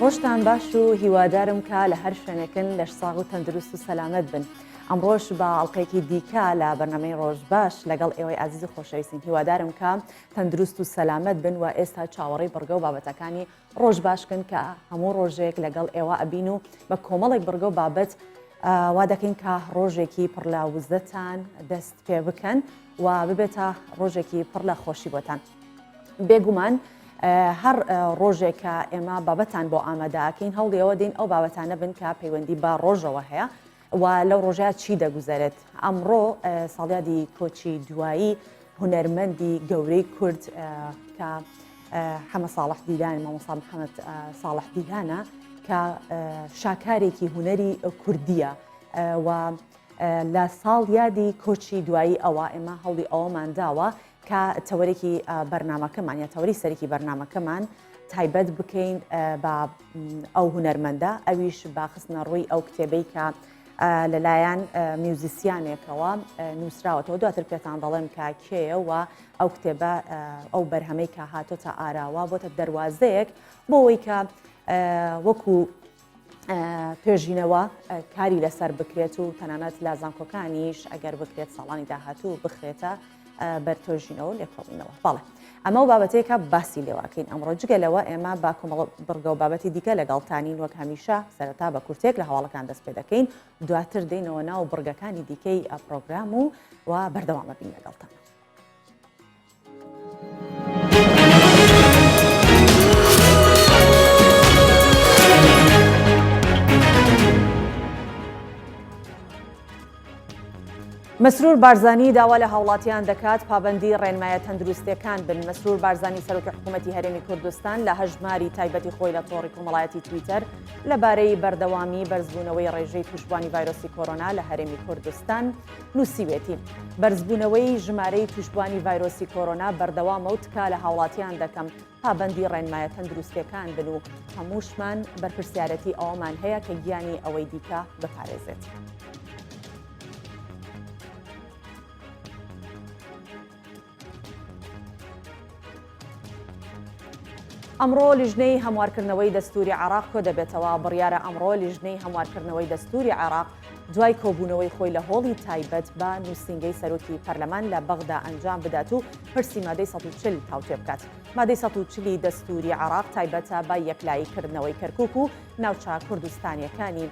ڕۆژتان باش و هیوادارم کە لە هەر شوێنێکن لەش ساغ و تەندروست و سەلامەت بن. ئەمڕۆژ بە ئەڵلقەیەکی دیکە لە بەرنامەی ڕۆژ باش لەگەڵ ئێوەی عزیز و خۆشەویستین. هیوادارم کە تەندروست و سەلامەت بن و ئێستا چاوەڕێی بڕگە و بابەتەکانی ڕۆژ باشکن کە هەموو ڕۆژێک لەگەڵ ئێوە ئەبین و بە کۆمەڵێک بڕگە و بابەت وا دەکەین کە ڕۆژێکی پڕ لە وزەتان دەست پێ بکەن و ببێتە ڕۆژێکی پڕ لە خۆشی بۆتان. بێگومان هەر ڕۆژێک کە ئێمە بابەتان بۆ ئامادەکەین هەوڵیەوە دین ئەو بابەتانە بن کە پەیوەندی بە ڕۆژەوە هەیە و لەو ڕۆژەیە چی دەگوزارێت. ئەمڕۆ ساڵیادی کۆچی دوایی هونەرمەندی گەورەی کورد کە حەمە ساڵح دیلان مامۆستا محەممەد ساڵح دیلانە کە شاکارێکی هونەری کوردیە و لە ساڵ یادی کۆچی دوایی ئەوە ئێمە هەوڵی ئەوەمان داوە کە تەوەرێکی بەرنمەکەمان یا تەوەری سەرێکی بەرنمەکەمان تایبەت بکەین بە ئەو هونەرمەندە ئەویش باخستنە ڕووی ئەو کتێبەی کە لەلایەن میوزیسیانێکەوە نووسراوەتەوە دواتر پێتان دەڵێم کە کێیە و ئەو کتێبە ئەو بەرهەمەی کە هاتۆتە ئاراوە بۆتە دەواازەیەک بۆ ئەوەی کە وەکو پێژینەوە کاری لەسەر بکرێت و تەنانەت لازانکۆکانیش ئەگەر بکرێت ساڵانی داهاتوو بخرێتە بەرتۆژینەوە لێکۆڵینەوە. بەڵێ ئەمە و بابەتەیەکە باسی لێواکەین. ئەمڕۆ جگەلەوە ئێمە با کۆمەڵ بڕگە و بابەتی دیکە لەگەڵتانین وەک هەمیشە سەرەتا بە کورتێک لە هەواڵەکان دەست پێ دەکەین دواتر دێنەوە ناو بڕگەکانی دیکەی پرۆگرام و بەردەوامە بین لەگەڵتان. مەسرور بارزانی داوا لە هاوڵاتیان دەکات پابەندی ڕێنمایە تەندروستیەکان بن. مەسرور بارزانی سەرۆکی حکوومەتی هەرێمی کوردستان لە هەژماری تایبەتی خۆی لە تۆڕی کۆمەڵایەتی تویتەر لەبارەی بەردەوامی بەرزبوونەوەی ڕێژەی توشبوانی ڤایرۆسی کۆرۆنا لە هەرێمی کوردستان نووسیوێتی. بەرزبوونەوەی ژمارەی توشبوانی ڤایرۆسی کۆرۆنا بەردەوامە و تکا لە هاوڵاتیان دەکەم پابەندی ڕێنمایە تەندروستیەکان بن و هەمووشمان بەرپرسیارەتی ئەوەمان هەیە کە گیانی ئەوەی دیکە بپارێزێت. ئەمڕۆ لیژنەی هەموارکردنەوەی دەستوری عێراق کۆ دەبێتەوە. بڕیارە ئەمڕۆ لیژنەی هەموارکردنەوەی دەستوری عێراق دوای کۆبوونەوەی خۆی لە هۆڵی تایبەت بە نووسینگەی سەرۆکی پەرلەمان لە بەغدا ئەنجام بدات و پرسی مادەی 140 تاوتێ بکات. مادەی 140 دەستوری عێراق تایبەتە بە یەکلاییکردنەوەی کەرکووک و ناوچە کوردستانیەکانی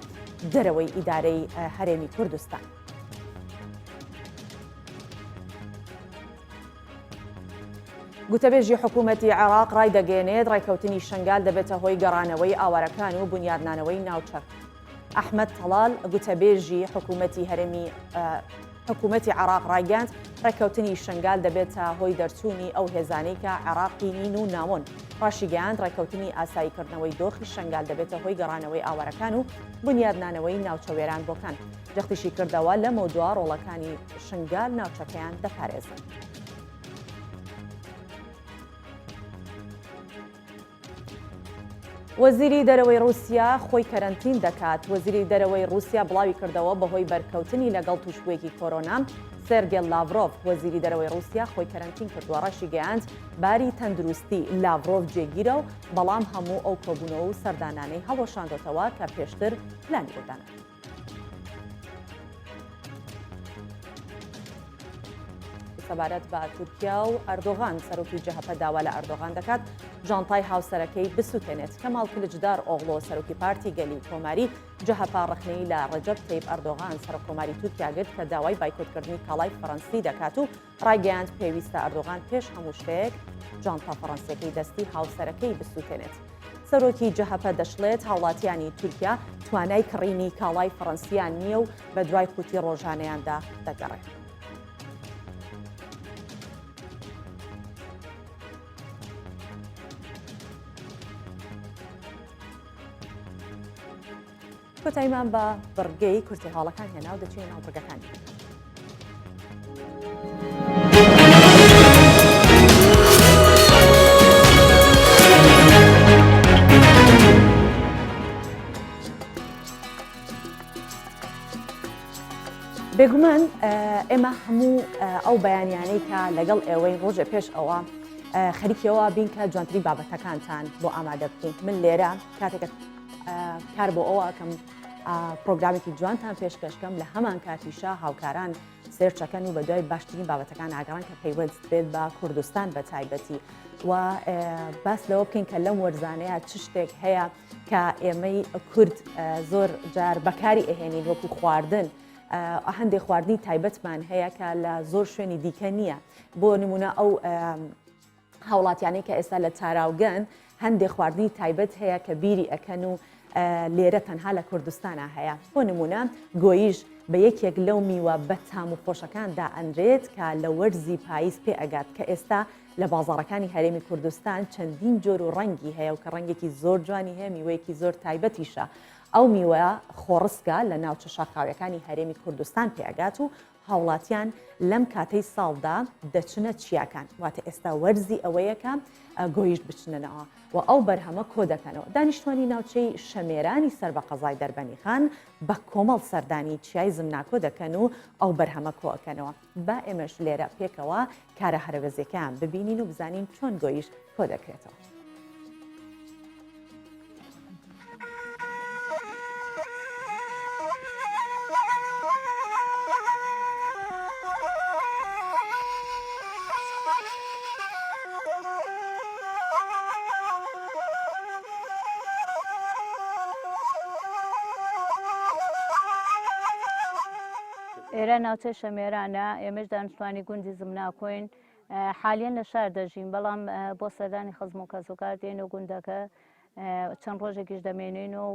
دەرەوەی ئیدارەی هەرێمی کوردستان. گوتەبێژی حکوومەتی عێراق ڕای دەگەێنێت ڕێکەوتنی شنگال دەبێتە هۆی گەڕانەوەی ئاوارەکان و بنیادنانەوەی ناوچەک. ئەحمەد تەڵال گوتەبێژی حکوومەتی عێراق ڕایگەاند ڕێکەوتنی شنگال دەبێتە هۆی دەرچوونی ئەو هێزانەی کە عێراقی نین و ناوۆن. ڕاشیگەیاند ڕێکەوتنی ئاساییکردنەوەی دۆخی شنگال دەبێتە هۆی گەڕانەوەی ئاوارەکان و بنیادنانەوەی ناوچەوێران بۆکان. جەختیشی کردەوە لەمە دووە ڕۆڵەکانی شنگال ناوچەکەیان دەپارێزن. وەزیری دەرەوەی رووسیا خۆی کەرەنتین دەکات. وەزیری دەرەوەی رووسیا بڵاوی کردەوە بەهۆی بەرکەوتنی لەگەڵ تووشبوویەکی کۆرۆنا. سێرگێ لاڤرۆڤ وەزیری دەرەوەی رووسیا خۆی کەرەنتین کردووە. ڕەشی گەیاند باری تەندروستی لاڤرۆڤ جێگیرە و بەڵام هەموو ئەو کۆبوونەوە و سەردانانەی هەڵۆشاندۆتەوە کە پێشتر پلانی بۆدانە. سەبارەت بە تورکیا و ئەردۆغان سەرۆکی جەهەپە داوا لە ئەردۆغان دەکات ژانتای هاوسەرەکەی بسووتێنێت. کەمال کلجدار ئۆغڵۆ سەرۆکی پارتی گەلی کۆماری جەهەپا ڕەخنەی لە ڕەجەب تەیب ئەردۆغان سەرۆکۆماری تورکیا گرت کە داوای بایکۆتکردنی کاڵای فەڕەنسی دەکات و ڕایگەیاند پێویستە ئەردۆغان پێش هەموو شتێک جانتا فەڕەنسیەکەی دەستی هاوسەرەکەی بسووتێنێت. سەرۆکی جەهەپە دەشڵێت هاوڵاتیانی تورکیا توانای کڕینی کاڵای فەڕەنسیان نییە و بە دوای قوتی ڕۆژانەیاندا دەگەڕێت. کۆتاییمان بە بڕگەی کورتی هاڵەکان هێنا و دەچێت ناو بڕگەکانی. بێگومان ئێمە هەموو ئەو بەیانیانەی کە لەگەڵ ئێوەی ڕۆژە پێش ئەوە خەریکەوە بین کە جوانترین بابەتەکانتان بۆ ئامادە بکەین. من لێرە کاتێکە کار بۆ ئەوە ئەکەم پرۆگرامێکی جوانتان پێشکەشکەم لە هەمان کاتیشە هاوکاران سێرچەکەن و بە دوای باشترین بابەتەکان ئاگەڕان کە پەیوەست بێت بە کوردستان بە تایبەتی و باس لەوە بکەین کە لەم وەرزانەیە چ شتێک هەیە کە ئێمەی کورد زۆر جار بەکاری ئەهێنین وەکو خواردن هەندێک خواردنی تایبەتمان هەیە کە لە زۆر شوێنی دیکە نییە بۆ نمونە ئەو هاوڵاتیانەی کە ئێستا لە تاراوگەن هەندێک خواردنی تایبەت هەیە کە بیری ئەکەن و لێرە تەنها لە کوردستانە هەیە بۆ نمونە گۆیش بە یەکێک لەو میوە بە تام و خۆشەکاندا ئەنرێت کە لە وەرزی پاییز پێ ئەگات کە ئێستا لە بازاڕەکانی هەرێمی کوردستان چەندین جۆر و ڕەنگی هەیە و کە ڕەنگێکی زۆر جوانی هەیە میوەیەکی زۆر تایبەتیشە ئەو میوە خۆڕسکە لە ناوچە شاخاویەکانی هەرێمی کوردستان پێئگات و هاوڵاتیان لەم کاتەی ساڵدا دەچنە چیاکان واتە ئێستا وەرزی ئەوەیەکە گۆیشت بچنەوە و ئەو بەرهەمە کۆ دەکەنەوە دانیشتوانی ناوچەی شەمێرانی سەر بە قەزای دەربەنی خان بە کۆمەڵ سەردانی چیای زمناکۆ دەکەن و ئەو بەرهەمە کۆەکەنەوە با ئێمەش لێرە پێکەوە کارە هەرەبەزەکان ببینین و بزانین چۆن گۆیشت کۆ دەکرێتەوە. ئێرە ناوچە شەمێرانە ئێمەش دانیشتوانی گوندی زمناکۆین حالیان لە شار دەژین بەڵام بۆ سەردانی خزم و کەسوکار دێن و گوندەکە چەند ڕۆژێکیش دەمێنین و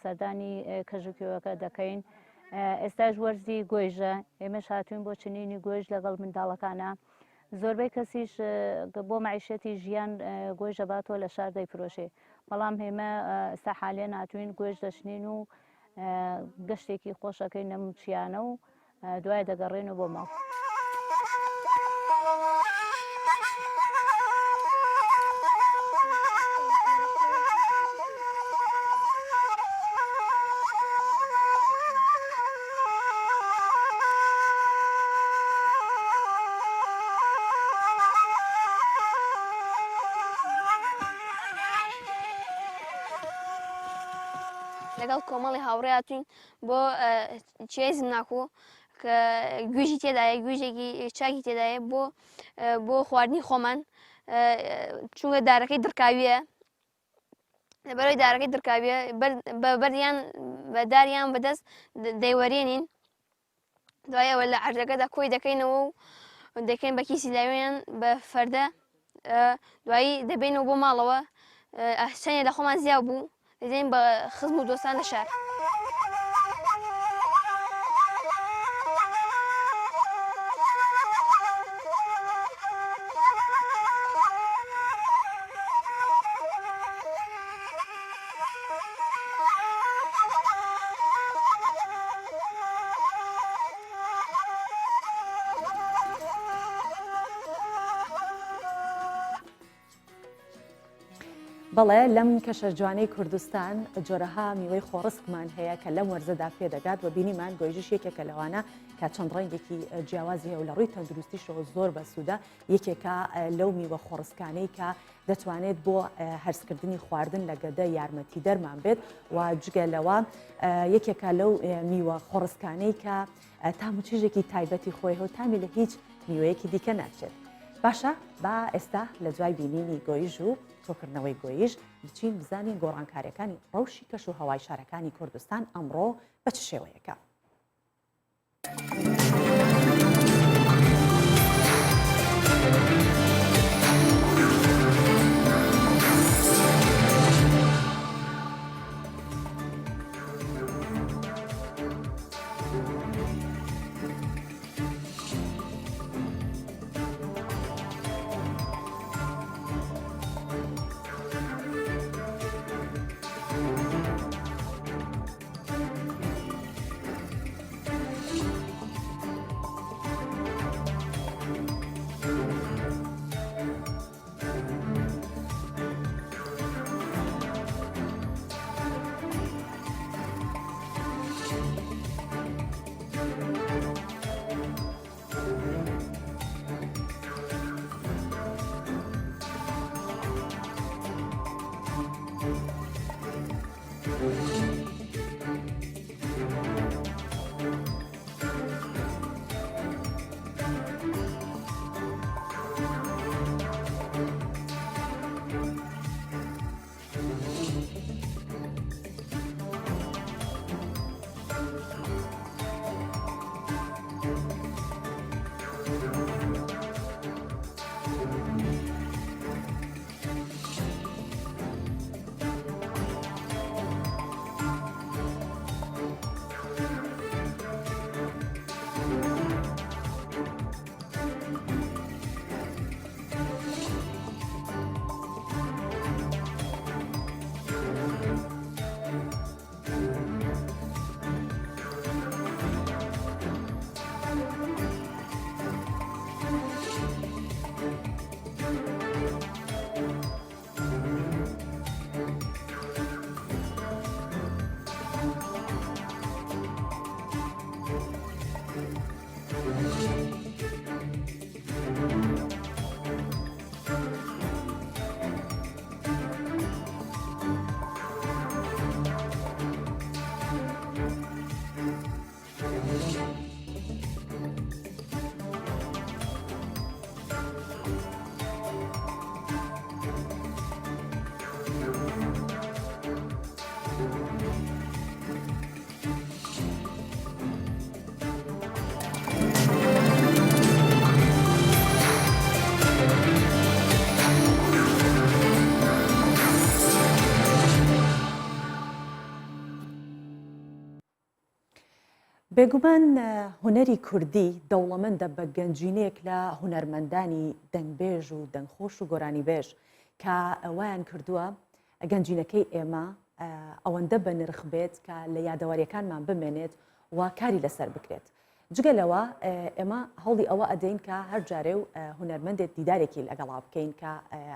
سەردانی کەژوکیوەکە دەکەین. ئێستاش وەرزی گۆیژە ئێمەش هاتوین بۆ چنینی گۆیژ لەگەڵ منداڵەکانە زۆربەی کەسیش بۆ معیشەتی ژیان گۆیژە باتۆ لە شار دەیفرۆشێ بەڵام هێمە ئێستا حالیان هاتوین گۆیژ دەشنین و گەشتێکی خۆشەکەی نەموچیانە و دوای دەگەڕێن و بۆ ماڵ. لەگەڵ کۆمەڵی هاوڕێ هاتوین بۆ چیای زمناکۆ کە گوێژی تێدایە گوێژێکی چاکی تێدایە بۆ خواردنی خۆمان چونکە دارەکەی دڕکاویە لەبەرەوەی دارەکەی دڕکاویە بەردیان بەداریان بەدەست دەیوەرێنین دوایەوە لە عەرزەکەدا کۆی دەکەینەوە و دەکەین بە کیسی لاوێنیان بە فەردە دوایی دەبێنەوە بۆ ماڵەوە چەندێک لە خۆمان زیاو بوو دەدەین بە خزم و دۆستان لە شار. بەڵێ لەم کەشە جوانەی کوردستان جۆرەها میوەی خۆڕسکمان هەیە کە لەم وەرزەدا پێدەگات و بینیمان گۆیژش یەکێکە لەوانە کە چەند ڕەنگێکی جیاوازی هەیە و لە ڕووی تەندروستیشەوە زۆر بەسوودە یەکێکە لەو میوە خۆڕسکانەی کە دەتوانێت بۆ هەرسکردنی خواردن لە گەدە یارمەتی دەرمان بێت و جگەلەوە یەکێکە لەو میوە خۆڕسکانەی کە تاموچێژێکی تایبەتی خۆی هەو تامی لە هیچ میوەیەکی دیکە ناچێت. باشە با ئێستا لە دوای بینینی گۆیژ و تۆکردنەوەی گۆیژ بچین بزانین گۆڕانکاریەکانی ڕەوشی کەش و هەوای شارەکانی کوردستان ئەمڕۆ بە چ شێوەیەکە. بێگومان هوەری کوردی دەوڵەمەندە بە گەنجینەیەک لە هونەرمەندانی دەنگبێژ و دەنگخۆش و گۆرانی بێژ کە ئەویان کردووە گەنجینەکەی ئێمە ئەوەندە بە نرخ بێت کە لە یادەوەریەکانمان بمێنێت و کاری لەسەر بکرێت. جگە لەوە ئێمە هەوڵی ئەوە ئەدەین کە هەر جارێ و هونەرمەندێت دیدارێکی لەگەڵا بکەین کە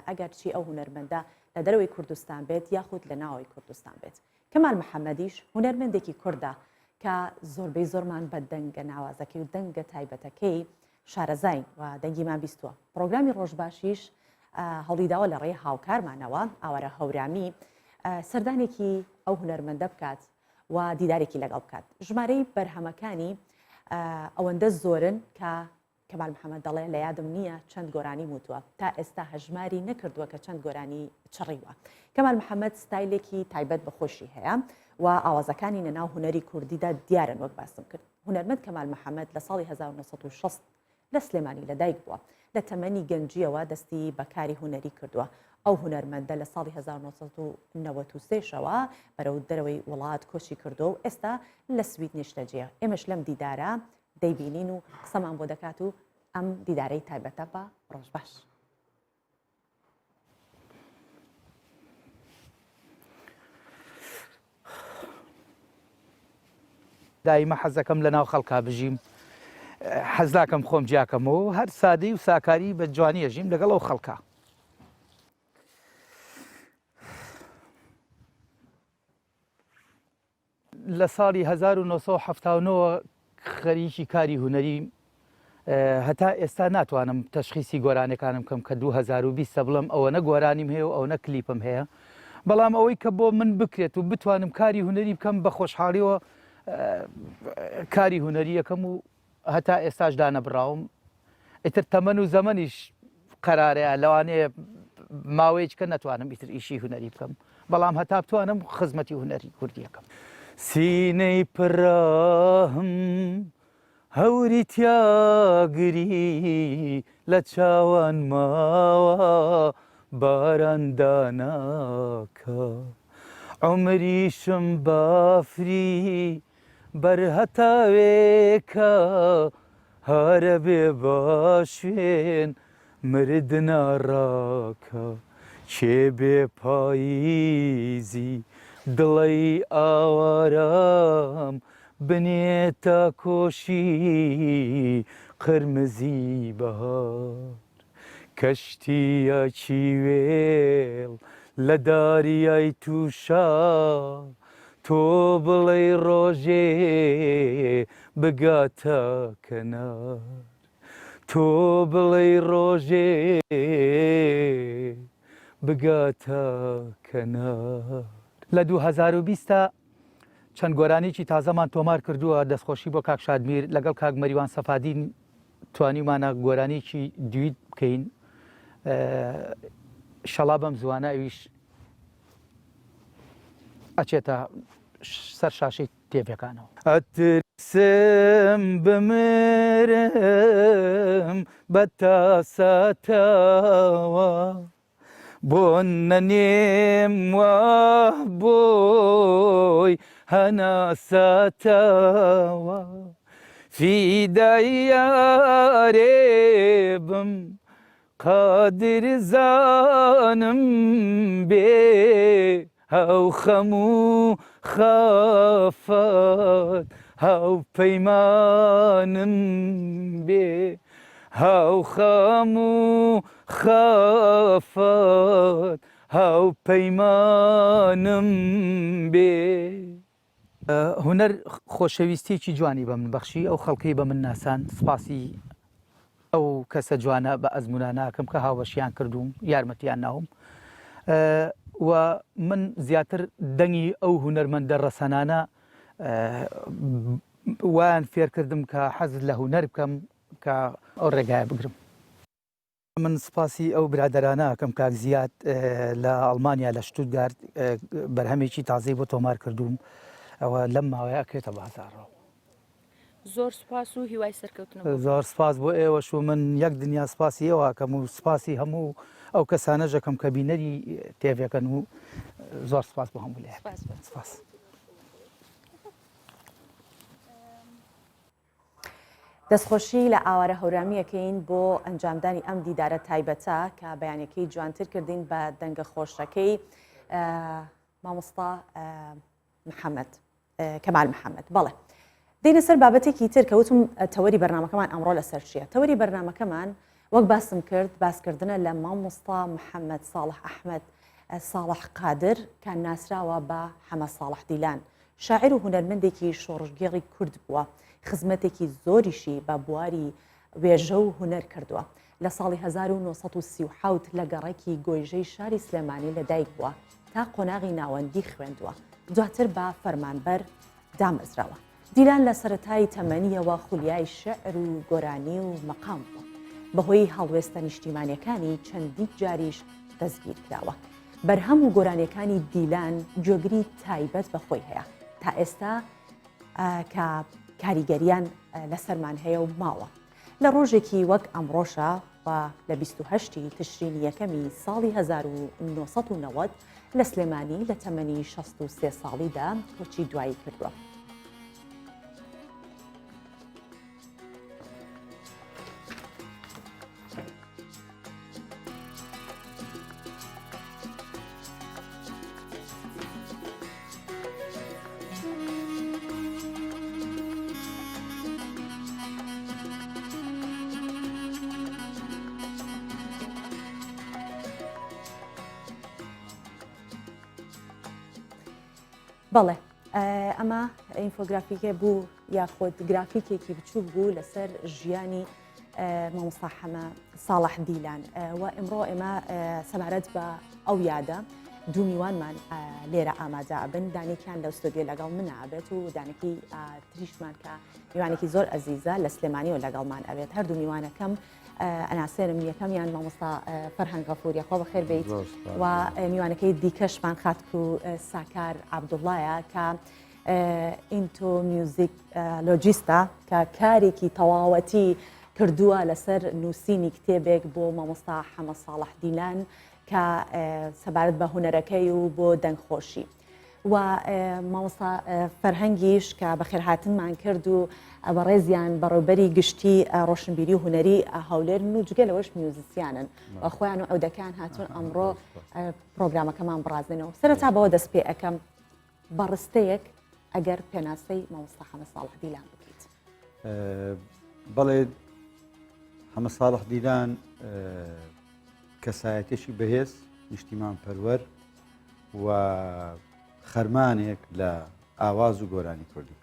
ئەگەر چی ئەو هونەرمەندە لە دەرەوەی کوردستان بێت یاخود لە ناوەوەی کوردستان بێت. کەمال محەممەدیش هونەرمەندێکی کووردە کە زۆربەی زۆرمان بە دەنگە ناوازەکەی و دەنگە تایبەتەکەی شارەزاین و دەنگیمان بیستووە. پرۆگرامی ڕۆژباشیش هەڵیداوە لە ڕێی هاوکارمانەوە ئاوارە هەورامی سەردانێکی ئەو هونەرمەندە بکات و دیدارێکی لەگەڵ بکات. ژمارەی بەرهەمەکانی ئەوەندە زۆرن کە کەمال محەممەد دەڵێ لە یادم نییە چەند گۆرانی وتووە تا ئێستا هەژماری نەکردووە کە چەند گۆرانی چڕیوە. کەمال محەممەد ستایلێکی تایبەت بەخۆشی هەیە و ئاوازەکانی نەناو هوەری کوردیدا دیارن وەک باسم کرد. هونەرمەند کەمال محەممەد لە ساڵی 1960 لە سلێمانی لەدایک بووە. لە تەمەنی گەنجیەوە دەستی بەکاری هوەری کردووە. ئەو هونەرمەندە لە ساڵی 1993شەوە بەرەو دەرەوەی وڵات کۆچی کردو و ئێستا لە سوید نیشتەجێە. ئێمەش لەم دیدارە دەیبینین و قسەمان بۆ دەکات و ئەم دیدارەی تایبەتە بە ڕۆژباش. دایمە حەزەکەم لە ناو خەڵکا بژیم، حەزاکەم خۆم جیاکەمەوە هەر سادەی و ساکاری بە جوانی ئەژیم لەگەڵ ئەو خەڵکا. لە ساڵی 1970 خەریکی کاری هوەری هەتا ئێستا ناتوانم تەشخیصی گۆرانەکانم بکەم کە 2020 بڵم ئەوەنە گۆرانیم هەیە و ئەوەنە کلیپم هەیە، بەڵام ئەوەی کە بۆ من بکرێت و بتوانم کاری هوەری بکەم بە خۆشحاڵیەوە کاری هوەری یەکەم و هەتا ئێستاش دانەبراوم. ئیتر تەمەن و زەمەنیش قەرارەیە لەوانەیە ماوەیەک کە نەتوانم ئیتر ئیشی هوەری بکەم، بەڵام هەتا بتوانم خزمەتی هوەری کوردی یەکەم. سینەی پڕاهم هەوری تیاگری لە چاوان ماوە بارەنداناکە عمریشم بافری بەرهەتاوێکە هەرە بێ باشوێن مردناڕاکە چێ بێ پاییزی دڵی ئاوارام بنێتە کۆشی قرمزی بەهار کەشتیەکی وێڵ لە داریای تووشا تۆ بڵێ ڕۆژێ بگاتە کەنار تۆ بڵێ ڕۆژێ بگاتە کەنار لە 2020 چەند گۆرانێکی تازەمان تۆمار کردووە دەستخۆشی بۆ کاک شادمیر لەگەڵ کاک مەریوان سەفادین توانیمانە گۆرانێکی دوید بکەین شەڵا بەم زوانە ئەویش ئەچێتە سەر شاشەی تێڤەکانەوە ئەترسم بمرم بە تاسەتەوە بۆ نەنێم وە بۆی هەناسەتەوە فیدای یارێ بم قادر زانم بێ هەو خەم و خافەت هەو پەیمانم بێ هەو خەم و خافەت هەو پەیمانم بێ هونەر خۆشەویستێکی جوانی بە من بەخشی ئەو خەڵکی بە من ناسان سپاسی ئەو کەسە جوانە بە ئەزموناناکەم کە هاوبەشیان کردوم یارمەتیان ناوم و من زیاتر دەنگی ئەو هونەرمەندە ڕەسەنانە وایان فێرکردم کە حەزت لە هونەر بکەم کە ئەو ڕێگایە بگرم من سپاسی ئەو برادەرانەکەم کاک زیاد لە ئەڵمانیا لە شتوتگارت بەرهەمێکی تازەی بۆ تۆمار کردوم ئەوە لەم ماوەیە ئەکرێتە بازاڕەوە زۆر سوپاس و هیوای سەرکەوتنەوە زۆر سپاس بۆ ئێوەش و من یەک دنیا سپاسی ئێوەکەم و سپاسی هەموو ئەو کەسانەژەکەم کە بینەری تێڤەکەن و زۆر سپاس بۆ هەموو لێ سپاس دەستخۆشی لە ئاوارە هەورامیەکەین بۆ ئەنجامدانی ئەم دیدارە تایبەتە کە بەیانەکەی جوانتر کردین بە دەنگە خۆشەکەی مامۆستا محەممەد کەمال محەممەد بەڵێ دێنە سەر بابەتێکی تر کەوتم تەوەری بەرنامەکەمان ئەمڕۆ لەسەر چیە تەوەری بەرنامەکەمان وەک باسم کرد باسکردنە لە مامۆستا محەممەد ساڵح ئەحمەد ساڵح قادر کە ناسراوە بە حەمە ساڵح دیلان شاعیر و هونەرمەندێکی شۆڕژگێڕی کورد بووە خزمەتێکی زۆریشی بە بواری وێژە و هونەر کردووە لە ساڵی 1937 لە گەڕێکی گۆیژەی شاری سلێمانی لەدایک بووە تا قۆناغی ناوەندی خوێندووە دواتر بە فەرمانبەر دامەزراوە دیلان لە سەرەتای تەمەنیەوە خولیای شعر و گۆرانی و مەقام بووە بەهۆی هەڵوێستە نیشتیمانیەکانی چەندی جاریش دەستگیر کراوە بەرهەم و گۆرانیەکانی دیلان جۆگری تایبەت بەخۆی هەیە تا ئێستا کە کاریگەریان لەسەرمان هەیە و ماوە لە ڕۆژێکی وەک ئەمڕۆشە و لە 28 تشرینی یەکەمی ساڵی 1990 لە سلێمانی لە تەمەنی 63 ساڵیدا کۆچی دوایی کردووە. بەڵێ ئەمە ئینفۆگرافیکە بوو یاخۆت گرافیکێکی بچوو بوو لەسەر ژیانی مامۆستا حەمە ساڵح دیلان و ئەمڕۆ ئێمە سەبارەت بە ئەو یادە دوو میوانمان لێرە ئاماجا ئەبن دانێکیان لە ئوستۆدیۆ لەگەڵ من ئابێت و دانێکی تریشمان کە میوانێکی زۆر ئەزیزە لە سلێمانی و لەگەڵمان ئەبێت هەردوو میوانەکەم ئەناسێنم یەکەمیان مامۆستا فەرهەنگ غەفوری خۆ بەخێر بێیت و میوانەکەی دیکەشمان خاتک و ساکار عەبدوڵڵایە کە ئینتۆ میوزیک لۆجیستە کە کارێکی تەواوەتی کردووە لەسەر نووسینی کتێبێک بۆ مامۆستا حەمە ساڵح دیلان کە سەبارەت بە هونەرەکەی و بۆ دەنگخۆشی و مامۆستا فەرهەنگیش کە بەخێرهاتنمان کرد و بە ڕێزیان بەڕێوبەری گشتی ڕۆشنبیری و هونەری هەولێرن و جگە لەوەش میوزیسیانن خۆیان و ئەودەکان هاتوون ئەمڕۆ پرۆگرامەکەمان بڕازنەوە سەرەتا بەوە دەست پێ ئەەکەم بەڕستەیەک ئەگەر پێناسەی مامۆستا حەمە ساڵح دیلان بکەیت. بەڵێ حەمە ساڵح دیلان کەسایەتێکی بەهێز نیشتیمان پەروەر و خەرمانێک لە ئاواز و گۆرانی کوردی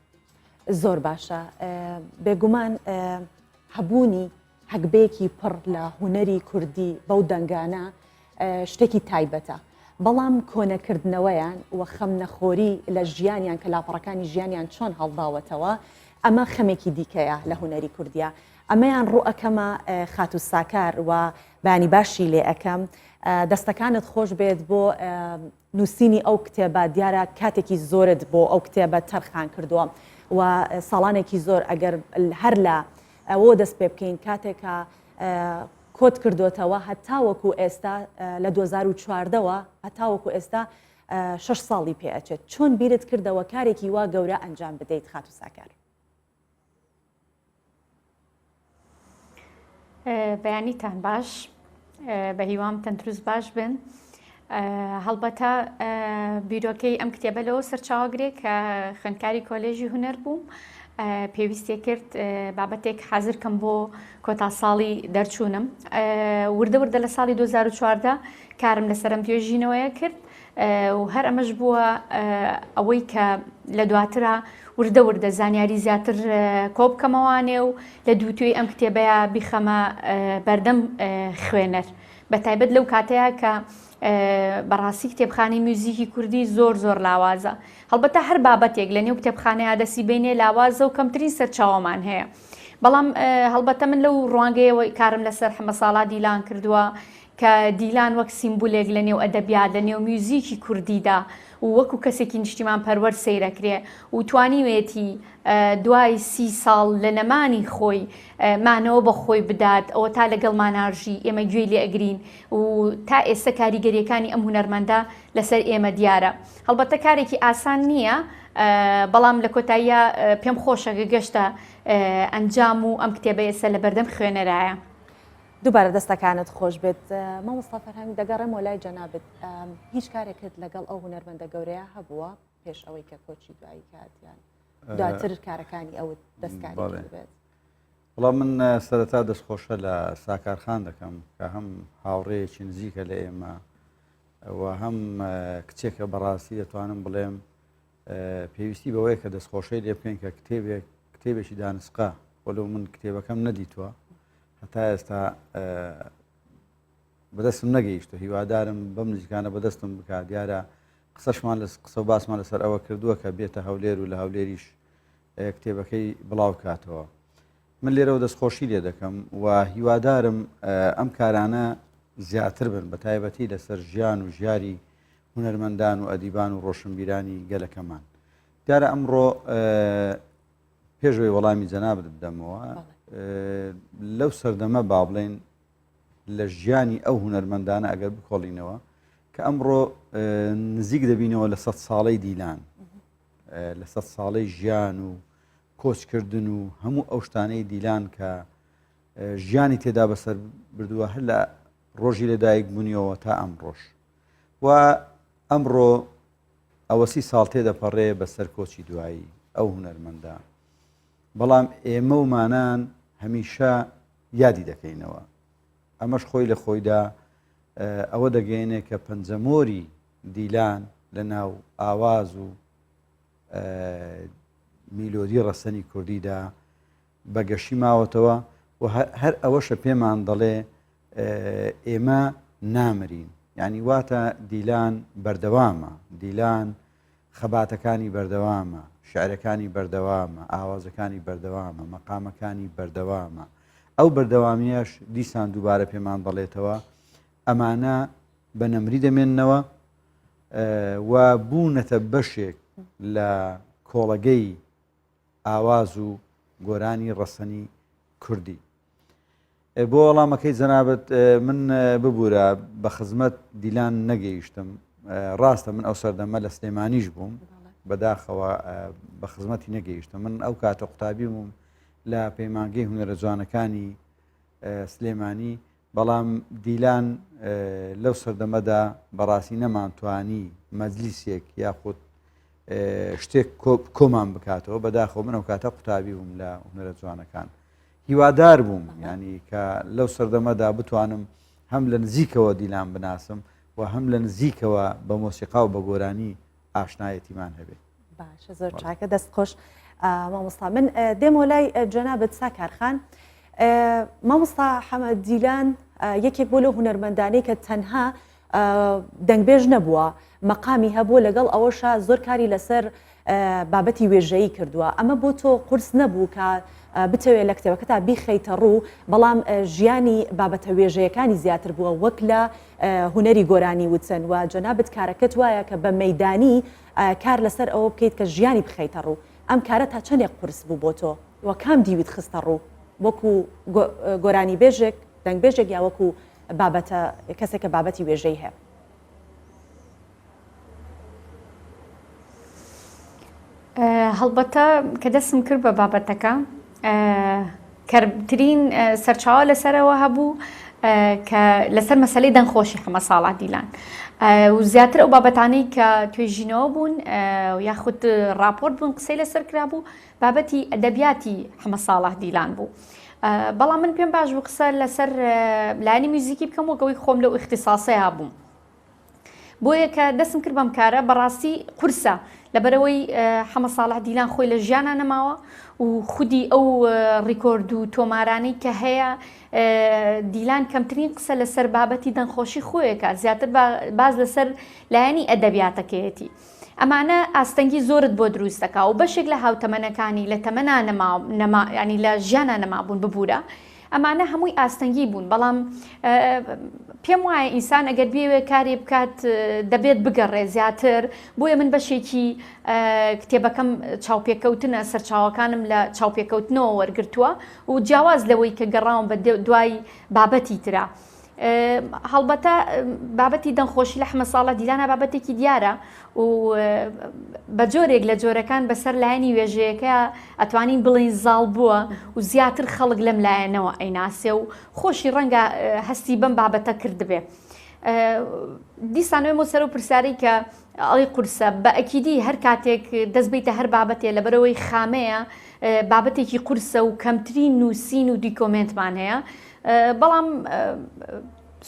زۆر باشە بێگومان هەبوونی هەگبەیەکی پڕ لە هونەری کوردی بەو دەنگانە شتێکی تایبەتە بەڵام کۆنەکردنەوەیان و خەم نەخۆری لە ژیانیان کە لاپەڕەکانی ژیانیان چۆن هەڵداوەتەوە ئەمە خەمێکی دیکەیە لە هوەری کوردیا ئەمەیان ڕوئەکەمە خات و ساکار و بانی باشی لێ ئەەکەم دەستەکانت خۆش بێت بۆ نووسینی ئەو کتێبە دیارە کاتێکی زۆرت بۆ ئەو کتێبە تەرخان کردووە و ساڵانێکی زۆر ئەگەر هەر لە ئەوە دەست پێ بکەین کاتێکە کۆت کردوتەوە هەتاوەکو ئێستا لە 2014ەوە هەتاوەکو ئێستا 6 ساڵی پێ ئەچێت چۆن بیرت کردەوە کارێکی وا گەورە ئەنجام بدەیت خات و ساکار بەیانیتان باش بە هیوام تەندروست باش بن هەڵبەتە بیرۆکەی ئەم کتێبە لەوە سەرچاوەگرێ کە خوێندکاری کۆلێژی هونەر بووم پێویستێ کرد بابەتێک حەزر کەم بۆ کۆتا ساڵی دەرچوونم وردە وردە لە ساڵی 2014 کارم لەسەرم توێژینەوەیە کرد و هەر ئەمەش بووە ئەوەی کە لە دواترە وردە وردە زانیاری زیاتر کۆ بکەمەوانێ و لە دووتوی ئەم کتێبەیە بیخەمە بەردەم خوێنەر بە تایبەت لەو کاتەیە کە بەڕاستی کتێبخانەی موزیکی کوردی زۆر زۆر لاوازە هەڵبەتە هەر بابەتێک لە نێو کتێبخانەیە دەسی بینێ لاوازە و کەمترین سەرچاوەمان هەیە بەڵام هەڵبەتە من لەو ڕوانگەیەوە کارم لەسەر حمە ساڵا دیلان کردووە کە دیلان وەک سیمبولێک لە نێو ئەدەبیات لە نێو میوزیکی کوردیدا و وەکو کەسێکی نیشتیمان پەروەەر سەیرەکرێ و توانیوێتی دوای 30 ساڵ لە نەمانی خۆی مانەوە بە خۆی بدات ئەوە تا لەگەڵمان ئاژی ئێمە گوێی لێ ئەگرین و تا ئێستا کاریگەریەکانی ئەم هونەرمەندە لەسەر ئێمە دیارە هەڵبەتە کارێکی ئاسان نییە بەڵام لە کۆتاییە پێم خۆشەگە گەشتە ئەنجام و ئەم کتێبە ئێستا لە بەردەم خوێنەرایە دووبارە دەستەکانت خۆش بێت مامۆستا فەرهەنگ دەگەڕێمەوە لای جەنابەت هیچ کارێکت لەگەڵ ئەو هونەرمەندە گەورەیە هەبووە پێش ئەوەی کە کۆچی دوایی کاتیان دواتر کارەکانی ئەوت دەستکاری بێت وڵام من سەرەتا دەستخۆشە لە ساکارخان دەکەم کە هەم هاوڕێیەکی نزیکە لە ئێمە و هەم کچێکە بەڕاستی دەتوانم بڵێم پێویستی بەوەیە کە دەستخۆشەی لێ بکەین کە کتێبێکی دانسقا وەلو من کتێبەکەم نەدیتووە هەتا ئێستا بەدەستم نەگەیشتە هیوادارم بەم نزیکانە بەدەستم بکات دیارە قسەشمان لە قسە و باسمان لەسەر ئەوە کردووە کە بێتە هەولێر و لە هەولێریش کتێبەکەی بڵاو کاتەوە من لێرەوە دەستخۆشی لێ دەکەم و هیوادارم ئەم کارانە زیاتر بن بە تایبەتی لەسەر ژیان و ژیاری هونەرمەندان و ئەدیبان و ڕۆشنبیرانی گەلەکەمان دیارە ئەمڕۆ پێشەوەی وەڵامی جەنابەت بدەمەوە لەو سەردەمە با بڵێن لە ژیانی ئەو هونەرمەندانە ئەگەر بکۆڵینەوە کە ئەمڕۆ نزیک دەبینەوە لە 100 ساڵەی دیلان لە 100 ساڵەی ژیان و کۆچکردن و هەموو ئەو شتانەی دیلان کە ژیانی تێدا بەسەر بردووە هەر لە ڕۆژی لەدایک بوونیەوە تا ئەم ڕۆژ و ئەمڕۆ ئەوە 30 ساڵ تێدەپەڕێ بەسەر کۆچی دوایی ئەو هونەرمەندە بەڵام ئێمە ومانان هەمیشە یادی دەکەینەوە ئەمەش خۆی لە خۆیدا ئەوە دەگەێنێ کە پەنجەمۆری دیلان لە ناو ئاواز و میلۆدی ڕەسەنی کوردیدا بەگەشی ماوەتەوە و هەر ئەوەشە پێمان دەڵێ ئێمە نامرین یعنی واتە دیلان بەردەوامە دیلان خەباتەکانی بەردەوامە شعرەکانی بەردەوامە ئاوازەکانی بەردەوامە مەقامەکانی بەردەوامە ئەو بەردەوامیەش دیسان دووبارە پێمان دەڵێتەوە ئەمانە بە نەمری دەمێننەوە و بوونەتە بەشێک لە کۆڵەگەی ئاواز و گۆرانی ڕەسەنی کوردی بۆ وەڵامەکەی جەنابەت من ببوورە بە خزمەت دیلان نەگەیشتم ڕاستە من ئەو سەردەمە لە سلێمانیش بووم بەداخەوە بە خزمەتی نەگەیشتم من ئەو کاتە قوتابی بووم لە پەیمانگەی هونەرە جوانەکانی سلێمانی بەڵام دیلان لەو سەردەمەدا بەڕاستی نەمانتوانی مەجلیسێک یاخود شتێک کۆمان بکاتەوە بەداخەوە من ئەو کاتە قوتابی بووم لە هونەرە جوانەکان هیوادار بووم ینی کە لەو سەردەمەدا بتوانم هەم لە نزیکەوە دیلان بناسم و هەم لە نزیکەوە بە مۆسیقا و بە گۆرانی ئاشنایەتیمان هەبێت باشە زۆر چاکە دەستخۆش مامۆستا من دێمەوە لای جەنابەت ساکارخان مامۆستا حەمەد دیلان یەکێک بۆ لەو هونەرمەندانەی کە تەنها دەنگبێژ نەبووە مەقامی هەبووە لەگەڵ ئەوەشە زۆر کاری لەسەر بابەتی وێژەیی کردووە ئەمە بۆ تۆ قورس نەبوو کە بتەوێت لە کتێبەکەتا بیخەیتە ڕوو بەڵام ژیانی بابەتە وێژەیەەکانی زیاتر بووە وەک لە هوەری گۆرانی وچەن و جەنابەت کارەکەت وایە کە بە مەدانی کار لەسەر ئەوە بکەیت کە ژیانی بخەیتە ڕوو ئەم کارە تا چەندێک قورس بوو بۆ تۆ وە کام دیویت خستە ڕوو وەکو گۆرانی بێژێک دەنگبێژێک یا وەکو بابەتە کەسێکە بابەتی وێژەی هەیە هەڵبەتە کە دەستم کرد بە بابەتەکە کەرترین سەرچاوە لەسەرەوە هەبوو کە لەسەر مەسەلەی دەنگخۆشی حەمە ساڵح دیلان و زیاتر ئەو بابەتانەی کە توێژینەوە بوون یاخود راپۆرت بوون قسەی لەسەر کرابوو بابەتی ئەدەبیاتی حەمە ساڵح دیلان بوو بەڵام من پێم باش بوو قسە لەسەر لایانی موزیکی بکەم وەکەوەی خۆم لەو اختصاسەیە بووم بۆیە کە دەستم کرد بەم کارە بەڕاستی قورسە لەبەرەوەی حەمە ساڵح دیلان خۆی لە ژیانە نەماوە و خودی ئەو ڕیکۆرد و تۆمارانەی کە هەیە دیلان کەمترین قسە لەسەر بابەتی دەنگخۆشی خۆیەکە زیاتر باز لەسەر لایەنی ئەدەبیاتەکەیەتی ئەمانە ئاستەنگی زۆرت بۆ دروست دەکا و بەشێک لە هاوتەمەنەکانی لە تەمەنا ینی لە ژیانە نەمابوون ببوورە ئەمانە هەمووی ئاستەنگی بوون بەڵام پێم وایە ئینسان ئەگەر بێوێ کارێ بکات دەبێت بگەڕێ زیاتر بۆیە من بەشێکی کتێبەکەم چاوپێکەوتنە سەرچاوەکانم لە چاوپێکەوتنەوە وەرگرتووە و جیاواز لەوەی کە گەڕاوم بە دوای بابەتی ترا هەڵبەتە بابەتی دەنگخۆشی لە حەمە ساڵح دیلانە بابەتێکی دیارە و بە جۆرێک لە جۆرەکان بەسەر لایەنی وێژەیەەکە ئەتوانین بڵین زاڵ بووە و زیاتر خەڵک لەم لایەنەوە ئەیناسێ و خۆشی ڕەنگە هەستی بەم بابەتە کردبێ دیسانەوەی سەر و پرسیارەی کە ئەڵی قورسە بە ئەکیدی هەر کاتێک دەست بیتە هەر بابەتێ لەبەرەوەی خامەیە بابەتێکی قورسە و کەمترین نووسین و دیکۆمنتمان هەیە بەڵام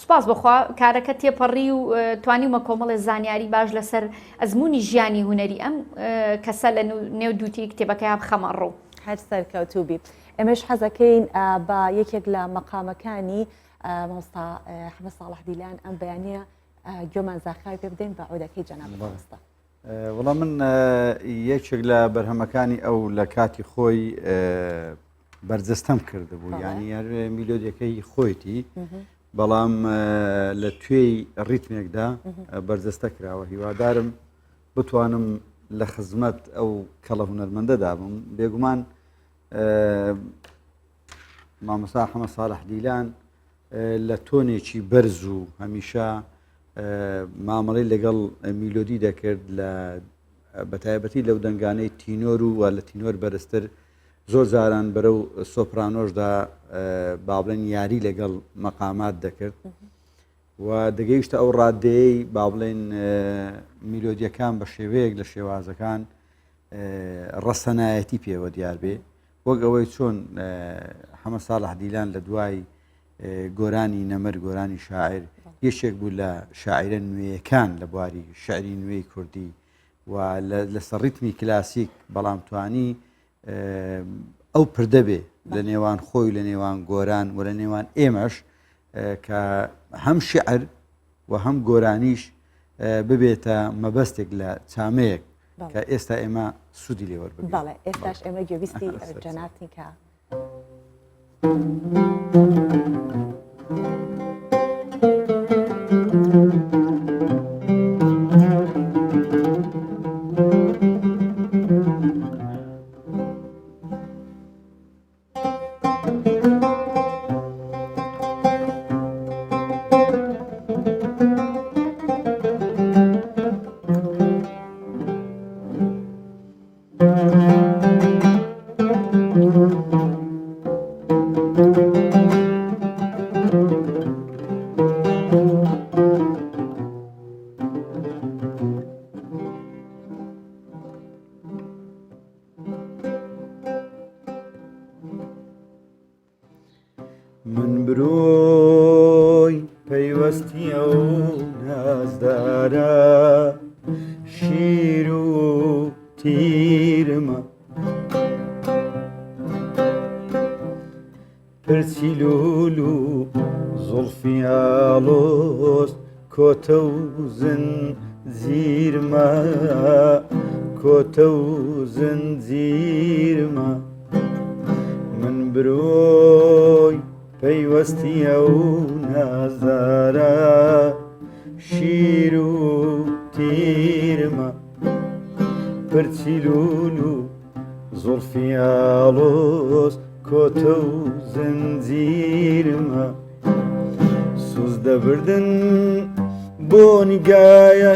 سوپاس بخوا کارەکە تێپەڕی و توانیمە کۆمەڵی زانیاری باش لەسەر ئەزمموی ژیانی هوەری ئەم کەسە لە نێو دووتی کتێبەکەی بخەمە ڕوو هەر سەرکەوتوبی ئێمەش حەزەکەین بە یەکێک لە مەقامەکانی مامۆستا حەمە ساڵح دیلان ئەم بەیانە گوێمان زاخاوی پێ بدەین بە عودەکەی جەناب مامۆستا وەڵام من یەکێک لە بەرهەمەکانی ئەو لە کاتی خۆی بەرجەستەم کردبوو ینی هەر میلۆدیەکەی خۆیتی بەڵام لە توێی ڕیتمێکدا بەرجەستە کراوە هیوادارم بتوانم لە خزمەت ئەو کەڵە هونەرمەندەدا بم بێگومان مامۆستا حەمە ساڵح دیلان لە تۆنێکی بەرز و هەمیشە مامەڵەی لەگەڵ میلۆدی دەکرد لە بەتایبەتی لەو دەنگانەی تینۆر و لە تینۆر بەرزتر زۆر جاران بەرەو سۆپرانۆشدا بابڵێن یاری لەگەڵ مەقامات دەکرد و دەگەیشتە ئەو ڕادەیەی بابڵێن میلۆدیەکان بە شێوەیەک لە شێوازەکان ڕەسەنایەتی پێوە دیار بێ وەک ئەوەی چۆن حەمە ساڵح دیلان لە دوای گۆرانی نەمەر گۆرانی شاعر یەکێک بوو لە شاعرە نوێیەکان لە بواری شعری نوێی کوردی و لەسەر ڕیتمی کلاسیک بەڵام توانی ئەو پردەبێ لە نێوان خۆی لە نێوان گۆران و لە نێوان ئێمەش کە هەم شعر و هەم گۆرانیش ببێتە مەبەستێک لە چامەیەک کە ئێستا ئێمە سوودی لێوەربگرین. بەڵێ ئێستاش ئێمە گوێویستی جەنابتین کە من بروی پەیوەستی ئەو نازدارە شیر و تیرمە پرچی لول و زڵفی ئاڵۆست کۆتە و زنجیرمە کۆتە و زنجیرمە من برۆی پەیوەستی ئەو نازارە شیر و تیرمە پرچیلول و زڵفی ئاڵۆز کۆتە و زنجیرمە سوز دەبردن بۆ نیگایە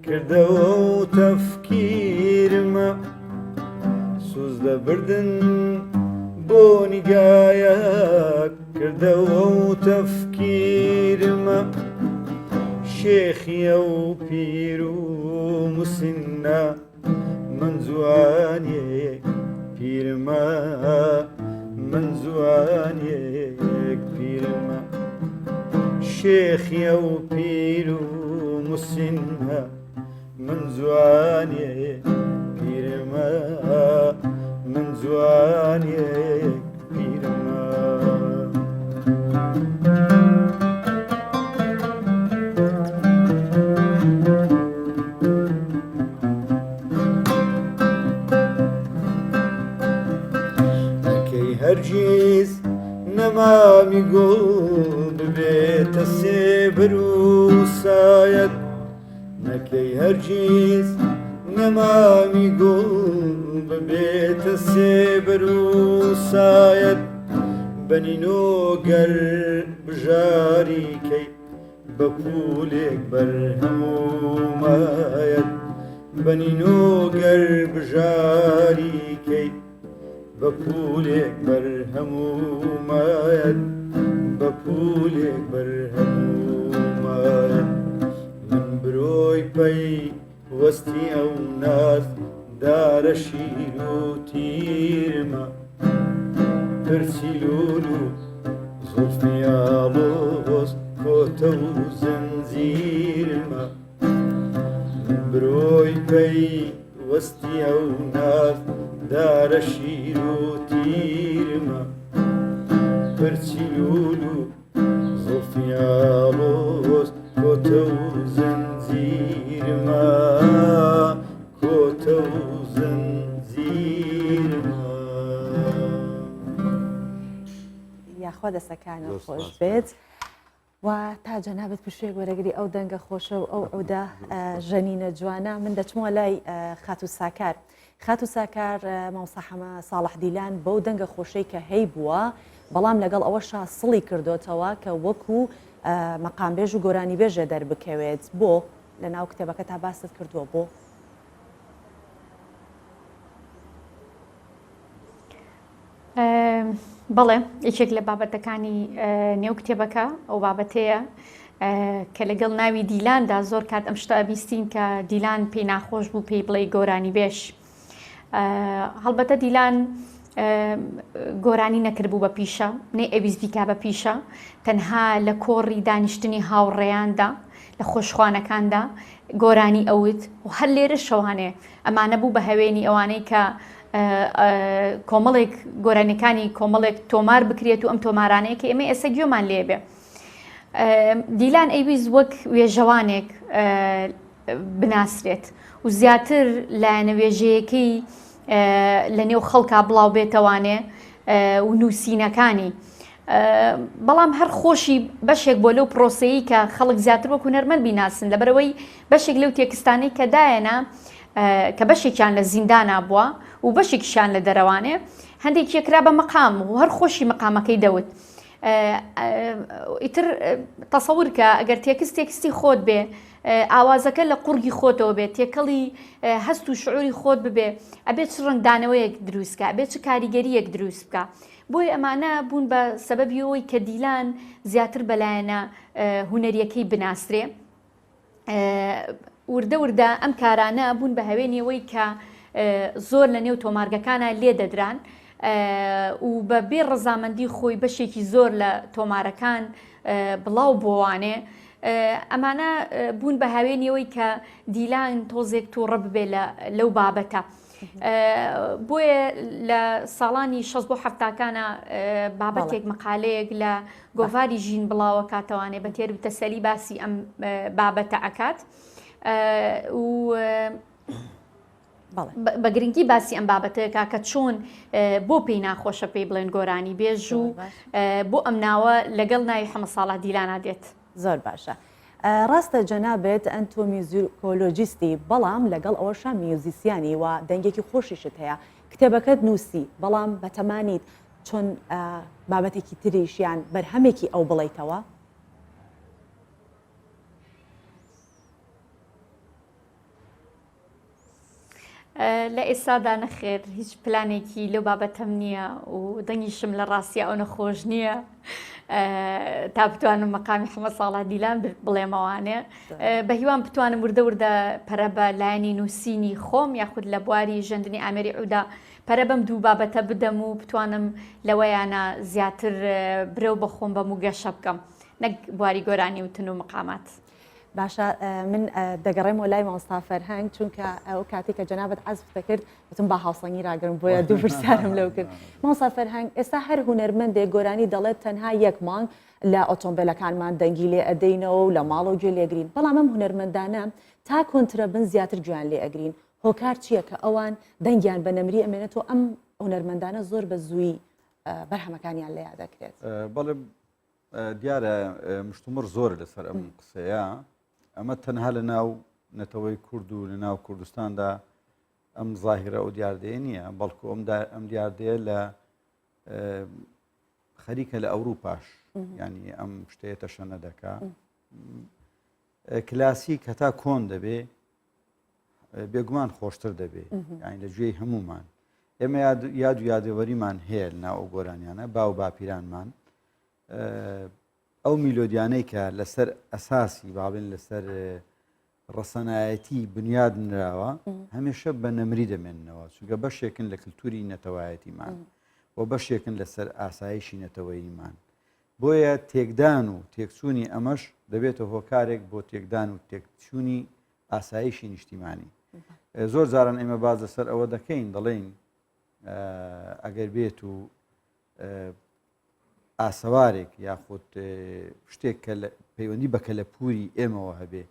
کردەوە و تەفکیرمە سوز دەبردن بۆ نیگایە کردەوە و تەفکیرمە شێخیە و پیر و مسنە من جوانێک پیرمە من جوانێک پیرمە شێخیە و پیر و مسنە من جوانێک پیرمە من جوانێک پیرمە هەرگیز نەمامی گوڵ ببێتە سێبر و سایەت نەکەی هەرگیز نەمامی گوڵ ببێتە سێبر و سایەت بەنینۆگەر بژاریکەی بە پولێک بەرهەمومایەت بەنینۆگەر بژاریکەی بە پولێک بەرهەمومایەت بە پولێک بەرهەمومایەت من برۆی پەی وەستی ئەو ناز دارە شیر و تیرمە پرچیلول و زڵفی ئاڵۆز کۆتە و زنجیرمە من برۆی پەی وەستی ئەو ناز دارە شیر و تیرمە پرچیلول و زڵفی ئاڵۆز کۆتە و زنجیرمە کۆتە و زنجیرمە یاخوا دەستەکانە خۆش بێت و تا جەنابەت پشوێک وەرەگری ئەو دەنگە خۆشە و ئەو ئەودا ژەنینە جوانە من دەچمەوە لای خات و ساکار خات و ساکار مامۆستا ساڵح دیلان بەو دەنگە خۆشەی کە هەی بووە بەڵام لەگەڵ ئەوەشا سڵی کردوتەوە کە وەکو مەقامبێژ و گۆرانی بێژە دەربکەوێت بۆ لە ناو کتێبەکە تا باست کردووە بۆ بەڵێ یەکێک لە بابەتەکانی نێو کتێبەکە ئەو بابەتەیە کە لەگەڵ ناوی دیلاندا زۆر کات ئەم شتە بیستین کە دیلان پێی ناخۆش بوو پێی بڵێ گۆرانی بێش هەڵبەتە دیلان گۆرانی نەکردبوو بە پیشە نێ ئەویست بیکا بە پیشە تەنها لە کۆڕی دانیشتنی هاوڕێیاندا لە خۆشخوانەکاندا گۆرانی ئەوت و هەر لێرە شەوانێ ئەمانە بوو بە هەوێنی ئەوانەی کە کۆمەڵێک گۆرانەکانی کۆمەڵێک تۆمار بکرێت و ئەم تۆمارانەیە کە ئێمە ئێستا گوێمان لێبێ دیلان ئەیویست وەک وێژەوانێک بناسرێت و زیاتر لایەنە وێژەیەکەی لە نێو خەڵکا بڵاو بێتەوانێ و نووسینەکانی بەڵام هەر خۆشی بەشێک بۆ لەو پرۆسەیی کە خەڵک زیاتر وەکو نەرمەل بیناسن لەبەرەوەی بەشێک لەو تێکستانەی کە دایەنە کە بەشێکیان لە زیندانا بووە و بەشێکیشان لە دەرەوانێ هەندێک یەکرا بە مەقام و هەر خۆشی مەقامەکەی دەوت ئیتر تەسەور کە ئەگەر تێکستی خۆت بێ ئاوازەکە لە قورگی خۆتەوە بێت تێکەڵی هەست و شعوری خۆت ببێ ئەبێت چ ڕنگدانەوەیەک دروستکە ئەبێت چ کاریگەریەک دروست بکە بۆی ئەمانە بوون بە سەبەبی ئەوەی کە دیلان زیاتر بەلایەنە هونەریەکەی بناسرێ وردە وردە ئەم کارانە بوون بە هەوێنیەوەی کە زۆر لە نێو تۆمارگەکانە لێ دەدران و بە بێ ڕەزامەندی خۆی بەشێکی زۆر لە تۆمارەکان بڵاو بۆوانێ ئەمانە بوون بە هاوێنیەوەی کە دیلان تۆزێک تووڕە ببێ لەو بابەتە بۆیە لە ساڵانی 6 بۆ هەفتاکانە بابەتێک مەقالەیەک لە گۆڤاری ژین بڵاوە کاتەوانێ بە تێر تەسەلی باسی ئەم بابەتە ئەکات و بە گرنگی باسی ئەم بابەتەیەکا کە چۆن بۆ پێی ناخۆشە پێی بڵێن گۆرانی بێژ و بۆ ئەم ناوە لەگەڵ ناوی حەمە ساڵح دیلانا دێت. زۆر باشە. ڕاستە جەنابێت ئەن تۆ میوزیکۆلۆجیستی بەڵام لەگەڵ ئەوەشە میوزیسیانی و دەنگێکی خۆشیشت هەیە کتێبەکەت نووسی بەڵام بەتەمانیت چۆن بابەتێکی تریشیان بەرهەمێکی ئەو بڵیتەوە؟ لە ئێستادا نەخێر هیچ پلانێکی لەو بابەتەم نییە و دەنگیشم لە ڕاستی ئەو نەخۆش نییە تا بتوانم مەقامی حەمە ساڵح دیلان بڵێمەوانێ بە هیوان بتوانم وردە وردە پەرە بە لایەنی نووسینی خۆم یاخود لە بواری ژەندنی ئامێری عودا پەرە بەم دوو بابەتە بدەم و بتوانم لەوەیانە زیاتر برەو بە خۆم بەم و گەشە بکەم نەک بواری گۆرانی وتن و مقامات. باشە من دەگەڕێمەوە لای مامۆستا فەرهەنگ چونکە ئەو کاتی کە جەنابەت عەزف دەکرد وتم با هاوسەنگی ڕاگرم بۆیە دوو پرسیارم لەو کرد. مامۆستا فەرهەنگ ئێستا هەر هونەرمەندێک گۆرانی دەڵێت تەنها یەک مانگ لە ئۆتۆمبیلەکانمان دەنگی لێ ئەدەینەوە و لە ماڵ و گوێ لێگرین بەڵام ئەم هونەرمەندانە تا کۆنترەبن زیاتر گویان لێ ئەگرین هۆکار چییە کە ئەوان دەنگیان بە نەمری ئەمێنێتەوە ئەم هونەرمەندانە زۆر بە زووی بەرهەمەکانیان لێ یادەکرێت. بەڵێ دیارە مشتومڕ زۆر لەسەر ئەم قسەیە ئەمە تەنها لە ناو نەتەوەی کورد و لە ناو کوردستاندا ئەم زاهیرە ئەو دیاردەیە نییە بەڵکو ئەم دیاردەیە لە خەریکە لە ئەوروپاش ینی ئەم شتەیە تەشەنە دەکا کلاسیک هەتا کۆن دەبێ بێگومان خۆشتر دەبێ یانی لە گوێی هەمومان ئێمە یاد و یادەوەریمان هەیە ناو ئەو گۆرانیانە باو باپیرانمان ئەو میلۆدیانەی کە لەسەر ئەساسی باڵێن لەسەر ڕەسەنایەتی بنیاد نراوە هەمیشە بە نەمری دەمێننەوە چونکە بەشێکن لە کللتوری نەتەوایەتیمان و بەشێکن لەسەر ئاسایشی نەتەوەییمان بۆیە تێکدان و تێکچوونی ئەمەش دەبێتە هۆکارێک بۆ تێکدان و تێکچوونی ئاسایشی نیشتیمانی زۆر جاران ئێمە باز لەسەر ئەوە دەکەین دەڵێن ئەگەر بێت و ئاسەوارێک یاخود شتێک کە پەیوەندی بە کەلەپوری ئێمەوە هەبێ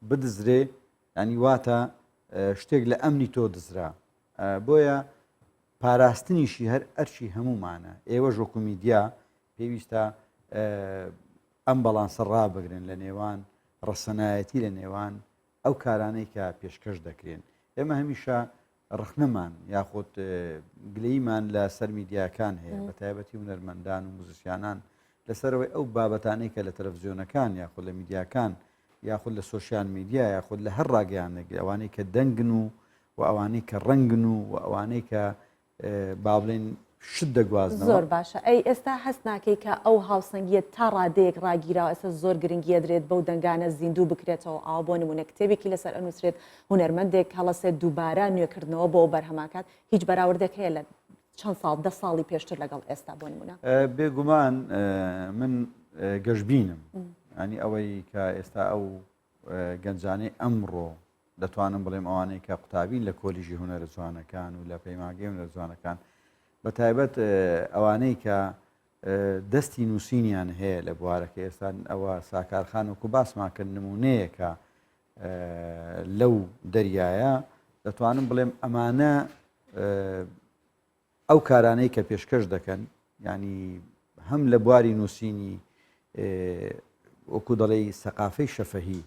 بدزرێ ینی واتە شتێک لە ئەمنی تۆ دزرا بۆیە پاراستنیشی هەر ئەرچی هەمومانە ئێوە ژۆکو میدیا پێویستە ئەم بەڵانسە ڕابگرن لە نێوان ڕەسەنایەتی لە نێوان ئەو کارانەی کە پێشکەش دەکرێن ئێمە هەمیشە ڕخنەمان یاخود گلەیمان لە سەر میدیاکان هەیە بە تایبەتی هونەرمەندان و موزیسیانان لەسەرەوەی ئەو بابەتانەی کە لە تەلەڤیزیۆنەکان یاخود لە میدیاکان یاخود لە سۆشیال میدیا یاخود لە هەر ڕاگەیانێک ئەوانەی کە دەنگن و ئەوانەی کە ڕەنگن و ئەوانەی کە با بڵێن شت دەگوازنەوە. زۆر باشە ئەی ئێستا هەست ناکەی کە ئەو هاوسەنگیە تا ڕادەیەک ڕاگیراوە ئێستا زۆر گرنگیە درێت بەو دەنگانە زیندوو بکرێتەوە ئاو بۆ نمونە کتێبێکی لەسەر ئەنووسرێت هونەرمەندێک هەڵەسێت دووبارە نوێکردنەوە بۆ بەرهەماکات هیچ بەراوردێک هەیە لە چەند ساڵ 10 ساڵی پێشتر لەگەڵ ئێستا بۆ نمونە بێگومان من گەشتبینم ینی ئەوەی کە ئێستا ئەو گەنجانەی ئەمڕۆ دەتوانم بڵێم ئەوانەی کە قوتابین لە کۆلیژی هونەرە جوانەکان و لە پەیماگەی هونەرە جوانەکان بە تایبەت ئەوانەی کە دەستی نووسینیان هەیە لە بوارەکە ئێستا ئەوە ساکارخان وکو باسمان کرد نمونەیەکە لەو دەریایە دەتوانم بڵێم ئەمانە ئەو کارانەی کە پێشکەش دەکەن ینی هەم لە بواری نووسینی وەکو دەڵێ سەقافەی شەفەهی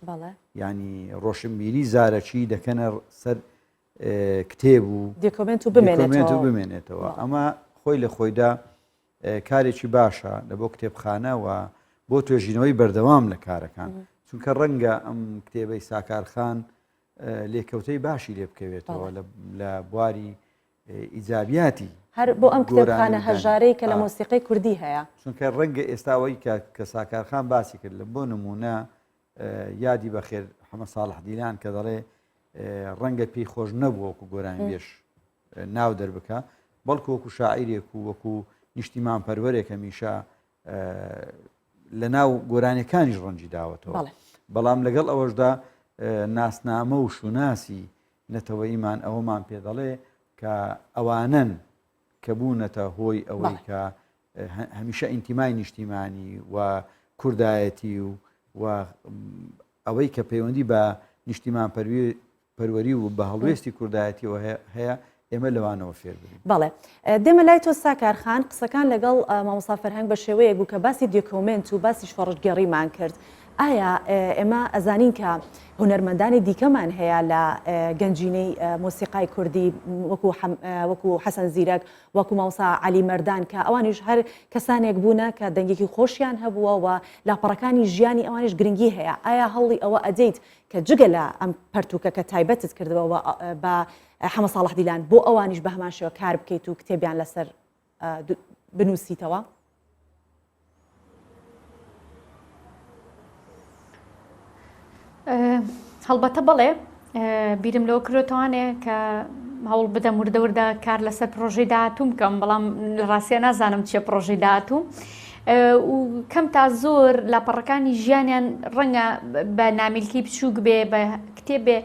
ینی ڕۆشنبیری زارەکی دەکەنە سەر کتێب و دکمنت و بمێنێتەوە ئەمە خۆی لە خۆیدا کارێکی باشە لە بۆ کتێبخانە و بۆ توێژینەوەی بەردەوام لە کارەکان چونکە ڕەنگە ئەم کتێبەی ساکارخان لێکەوتەی باشی لێ بکەوێتەوە لە بواری ئیجابیاتی هەر بۆ ئەم کتێبخانە هەژارەی کە لە مۆسیقی کوردی هەیە چونکە ڕەنگە ئێستاوەی کە ساکارخان باسی کرد لە بۆ نمونە یادی بەخێر حەمە ساڵح دیلان کە دەڵێ ڕەنگە پێی خۆش نەبوو وەکو گۆرانی بێش ناو دەربکە بەڵکو وەکو شاعیرێک و وەکو نیشتیمان پەروەرێک هەمیشە لە ناو گۆرانەکانیش ڕەنجی داوەتەوە بەڵام لەگەڵ ئەوەشدا ناسنامە و شوناسی نەتەوەییمان ئەوەمان پێ دەڵێ کە ئەوانن کە بوونەتە هۆی ئەوەی کە هەمیشە ئینتیمای نیشتیمانی و کوردایەتی و ئەوەی کە پەیوەندی بە نیشتیمان پەروەری و بە هەڵوێستی کوردایەتیەوە هەیە ئێمە لەوانەوە فێر بین. بەڵێ دێمە لای تۆ ساکارخان قسەکان لەگەڵ مامۆستا فەرهەنگ بە شێوەیە بوو کە باسی دۆکۆمنت و باسی شۆڕژگەڕیمان کرد. ئایا ئێمە ئەزانین کە هونەرمەندانی دیکەمان هەیە لە گەنجینەی مۆسیقای کوردی وەکو حەسەن زیرەک وەکو مامۆستا عەلی مەردان کە ئەوانیش هەر کەسانێک بوونە کە دەنگێکی خۆشیان هەبووە و لاپەڕەکانی ژیانی ئەوانش گرنگی هەیە. ئایا هەڵی ئەوە ئەدەیت کە جگە لە ئەم پەرتوکە کە تایبەتت کردەوە بە حەمە ساڵح دیلان بۆ ئەوانیش بە هەمان شێوە کار بکەیت و کتێبیان لەسەر بنووسیتەوە؟ هەڵبەتە بڵێ بیرم لەوە کرێتوانێ کە هەوڵ بدەم وردەوردە کار لەسەر پرۆژەی داهاتوو بکەم بەڵام ڕاستیە نازانم چیە پرۆژەی داهاتوو و کەم تا زۆر لاپەڕەکانی ژیانیان ڕەنگە بە نامیلکی بچووک بێ بە کتێب بێ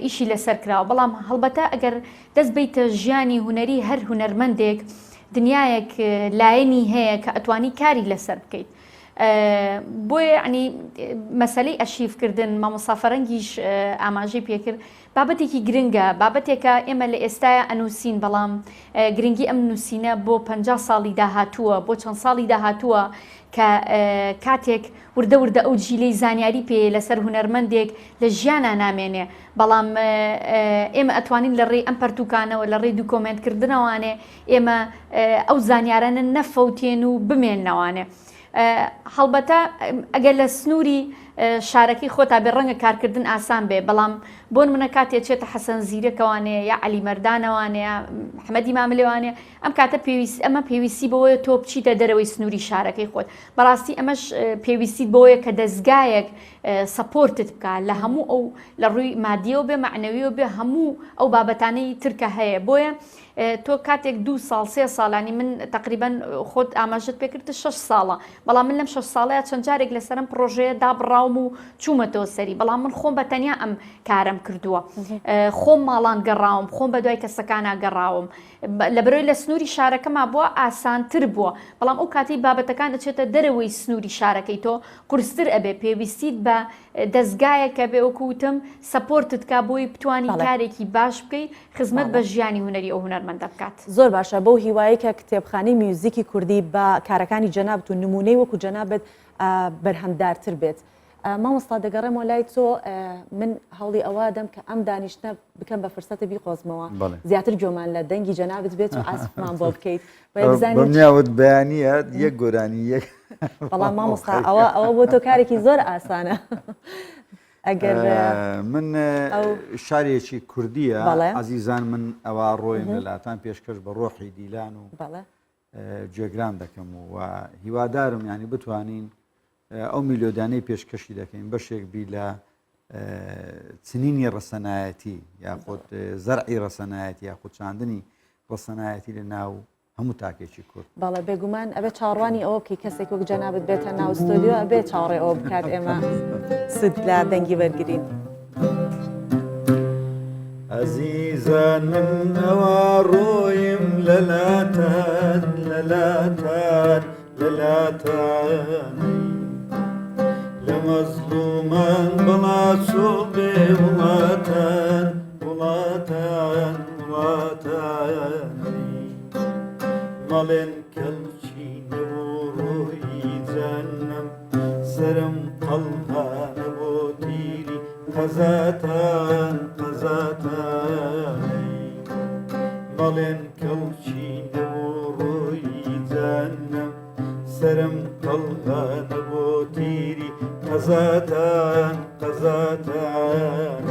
ئیشی لەسەر کراوە بەڵام هەڵبەتە ئەگەر دەست بیتە ژیانی هوەری هەر هونەرمەندێک دنیایەک لایەنی هەیە کە ئەتوانی کاری لەسەر بکەیت. بۆیە عنی مەسلەی ئەشیفکردن مامۆستا فەرەنگیش ئاماژەی پێکرد بابەتێکی گرنگە بابەتێکە ئێمە لە ئێستاە ئەنووسین بەڵام گرنگی ئەم نووسینە بۆ 50 ساڵی داهاتووە بۆ چەند ساڵی داهاتووە کە کاتێک وردە وردە ئەو جیلەی زانیاری پێ لەسەر هونەرمەندێک لە ژیانە نامێنێ بەڵام ئێمە ئەتوانین لە ڕێی ئەم پەرتوکانەوە لە ڕێی دوکۆمنتکردنەوانێ ئێمە ئەو زانیارانە نەفەوتێن و بمێننەوانێ. هەڵبەتە ئەگەر لە سنووری شارەکەی خۆتا بێ ڕەنگە کارکردن ئاسان بێ بەڵام بۆن منە کاتێک چێتە حەسەن زیرەکەوانەیە یا عەلی مەردانەوانەیە حەمەدی ماملێوانێ ئەم کاتە ئەمە پێویستی بەوەیە تۆ بچیتە دەرەوەی سنووری شارەکەی خۆت بەڕاستی ئەمەش پێویستی بۆیە کە دەستگایەک سەپۆرتت بکە لە هەموو ئەو لە ڕووی مادیەوە بێ معنەویەوە بێ هەموو ئەو بابەتانەی ترکە هەیە بۆیە تۆ کاتێک 2 ساڵ 3 ساڵانی من تقریبان خۆت ئاماژت پێکردە 6 ساڵە بەڵام من لەم 6 ساڵەیە چەند جارێک لەسەرم پرۆژەیە دابڕاوم و چوومەتەوە سەری بەڵام من خۆم بەتەنیا ئەم کارم کردووە خۆم ماڵان گەڕاوم خۆم بە دوای کەسەکانە گەڕاوم لە بەرەوەی لە سنووری شارەکەما بووە ئاسانتر بووە بەڵام ئەو کاتی بابەتەکان دەچێتە دەرەوەی سنووری شارەکەی تۆ قورستر ئەبێ پێویستیت بە دەستگایەکە بێ وەکوتم سەپۆرتت کا بۆی بتوانی کارێکی باش بکەیت خزمەت بە ژیانی هونەری ئەو هونەرمەندە بکات. زۆر باشە بەو هیوایە کە کتێبخانەی میوزیکی کوردی بە کارەکانی جەنابەت و نمونەی وەکو جەنابەت بەرهەمدارتر بێت. مامۆستا دەگەڕێمەوە لای تۆ من هەوڵی ئەوە دەم کە ئەم دانیشتە بکەم بە فرسەتە بیقۆزمەوە زیاتر گوێمان لە دەنگی جەنابەت بێت و ئاسفمان بۆ بکەیت بەنیاوت بەیانیە یەک گۆرانی یەک بەڵام مامۆستا ئەوە بۆ تۆ کارێکی زۆر ئاسانە. ئەگەر من شارێکی کوردیە عەزیزان من ئەوە ڕۆیم لەلاتان پێشکەش بە ڕۆحی دیلان و گوێگران دەکەم و هیوادارم ینی بتوانین ئەو میلۆدانەی پێشکەشی دەکەین بەشێک بی لە چنینی ڕەسەنایەتی یاخود زەرعی ڕەسەنایەتی یاخود چاندنی ڕەسەنایەتی لە ناو هەموو تاکێکی کورد. بەڵێ بێگومان ئەبێ چاڕوانی ئەوە بکەی کەسێک وەک جەنابەت بێتە ناو ستۆدیۆ ئەبێ چاڕێ ئەوە بکات ئێمە سود لە دەنگی وەرگرین. عەزیزان من ئەوە ڕۆیم لەلاتان لەلاتان لەلاتان لە مەزلومان بەڵاسۆ بێ وڵاتان وڵاتان وڵاتان مەڵێن کەلچینە بۆ ڕۆی جانم سرم قەڵغانە بۆ تیری قەزاتان قەزاتان مەڵێن کەلچینە بۆ ڕۆی جانم سرم قەڵغانە بۆ تیری قەزاتان قەزاتان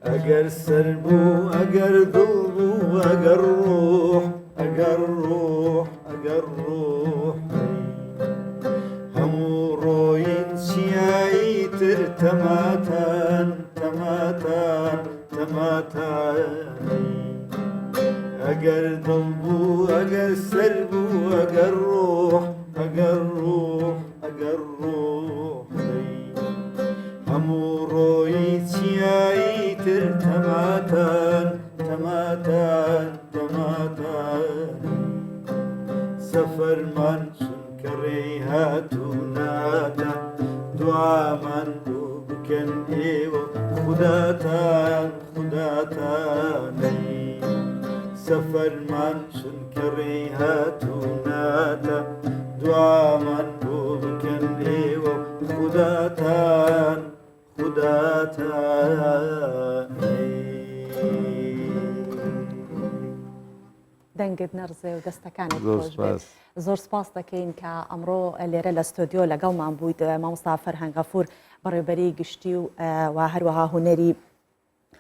ئەگەر سەر بوو ئەگەر دڵ بوو ئەگەر ڕۆح ئەگەر ڕۆح ئەگەر ڕۆح هەموو ڕۆین چیایی تر تەماتان تەماتان تەماتان ئەگەر دڵ بوو ئەگەر سەر بوو ئەگەر ڕۆح ئەگەر ڕۆح ئەگەر ڕۆح هەموو ڕۆیی چیایی تر تەماتان تەماتان تەماتان سەفەرمان چونکە ڕێی هاتوو نادە دوعامان بۆ بکەن ئێوە خوداتان خوداتانی سەفەرمان چونکە ڕێی هاتوو نادە دوعامان بۆ بکەن ئێوە خوداتان خوداتانی دەنگت نەرزێ و دەستەکانت خۆش بێت. زۆر سپاس دەکەین کە ئەمڕۆ لێرە لە ستۆدیۆ لەگەڵمان بوویت مامۆستا فەرهەنگ غەفور بەڕێوەبەری گشتی و هەروەها هونەری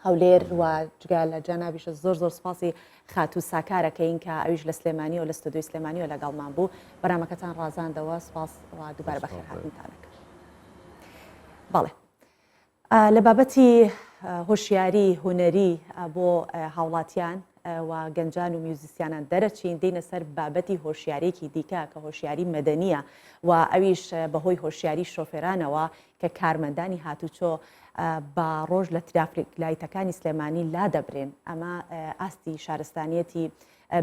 هەولێر و جگە لە جەنابیشە زۆر سپاسی خاتوو ساکارەکەین کە ئەویش لە سلێمانی و لە ستۆدیۆی سلێمانی و لەگەڵمان بوو. بەرامەکەتان ڕازاندەوە سپاس و دووبارە بەخێر هاتنتانەکە. بەڵێ لە بابەتی هۆشیاری هونەری بۆ هاوڵاتیان و گەنجان و میوزیسیانان دەرەچین دێنە سەر بابەتی هۆشیارێکی دیکە کە هۆشیاری مەدەنیە و ئەویش بەهۆی هۆشیاری شۆفێرانەوە کە کارمەندانی هاتوچۆ بە ڕۆژ لە ترافیک لایتەکانی سلێمانی لا دەبرێن. ئەمە ئاستی شارستانیەتی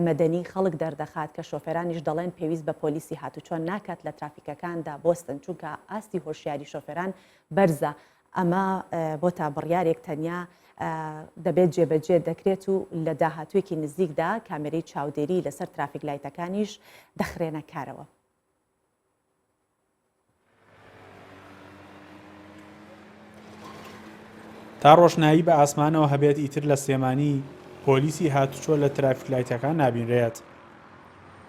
مەدەنی خەڵک دەردەخات کە شۆفێرانیش دەڵێن پێویست بە پۆلیسی هاتوچۆ ناکات لە ترافیکەکاندا بۆستن چونکە ئاستی هۆشیاری شۆفێران بەرزە. ئەمە بۆ تا بڕیارێک تەنیا دەبێت جێبەجێ دەکرێت و لە داهاتوێکی نزیکدا کامێرەی چاودێری لەسەر ترافیک لایتەکانیش دەخرێنە کارەوە. تا ڕۆشنایی بە ئاسمانەوە هەبێت ئیتر لە سلێمانی پۆلیسی هاتوچۆ لە ترافیک لایتەکان نابینرێت.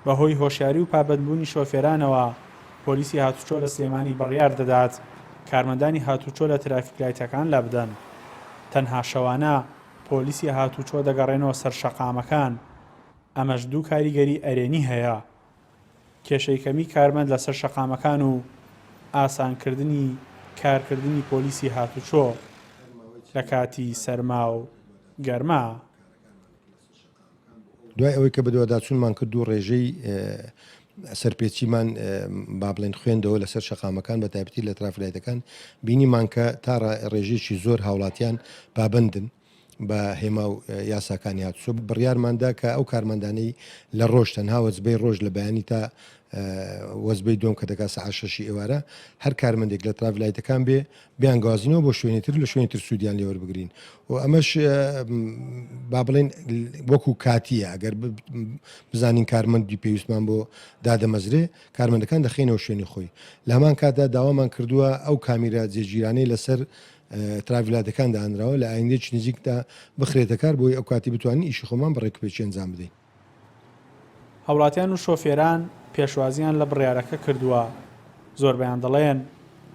بەهۆی هۆشیاری و پابەندبوونی شۆفێرانەوە پۆلیسی هاتوچۆ لە سلێمانی بڕیار دەدات کارمەندانی هاتوچۆ لە ترافیک لایتەکان لە بدەن. تەنها شەوانە پۆلیسی هاتوچۆ دەگەڕێنەوە سەر شەقامەکان. ئەمەش دوو کاریگەری ئەرێنی هەیە: کێشەی کەمی کارمەند لەسەر شەقامەکان و ئاسانکردنی کارکردنی پۆلیسی هاتوچۆ لە کاتی سەرما و گەرما. دوای ئەوەی کە بەدەوەدا چوونمان کرد و ڕێژەی سەرپێچیمان با بڵێن خوێندەوە لەسەر شەقامەکان بە تایبەتی لە ترافیلایتەکان بینیمان کە تا ڕێژێکی زۆر هاوڵاتیان پابندن بە هێما و یاساکانی هاتوچۆ. بڕیارماندا کە ئەو کارمەندانەی لە ڕۆژ تەنها وەزبەی ڕۆژ لە بەیانی تا وەزبەی دوم کە دەکات سەعات 6 ئێوارە هەر کارمەندێک لە ترافیلایتەکان بێ بیانگازینەوە بۆ شوێنێتر لە شوێنی تر سوودیان لێوەربگرین. و ئەمەش با بڵێن وەکو کاتیە ئەگەر بزانین کارمەندی پێویستمان بۆ دادەمەزرێ کارمەندەکان دەخێنەوە شوێنی خۆی. لە هەمان کاتدا داوامان کردووە ئەو کامیرا جێگیرانەی لەسەر ترافیلایتەکان داهێنراوە لە ئایندێکی نزیکدا بخرێتە کار بۆی ئەو کاتی بتوانین ئیشی خۆمان بەڕێکوپێکی ئەنجام بدەین. هەوڵاتیان و شۆفێران پێشوازیان لە بڕیارەکە کردووە. زۆربیان دەڵێن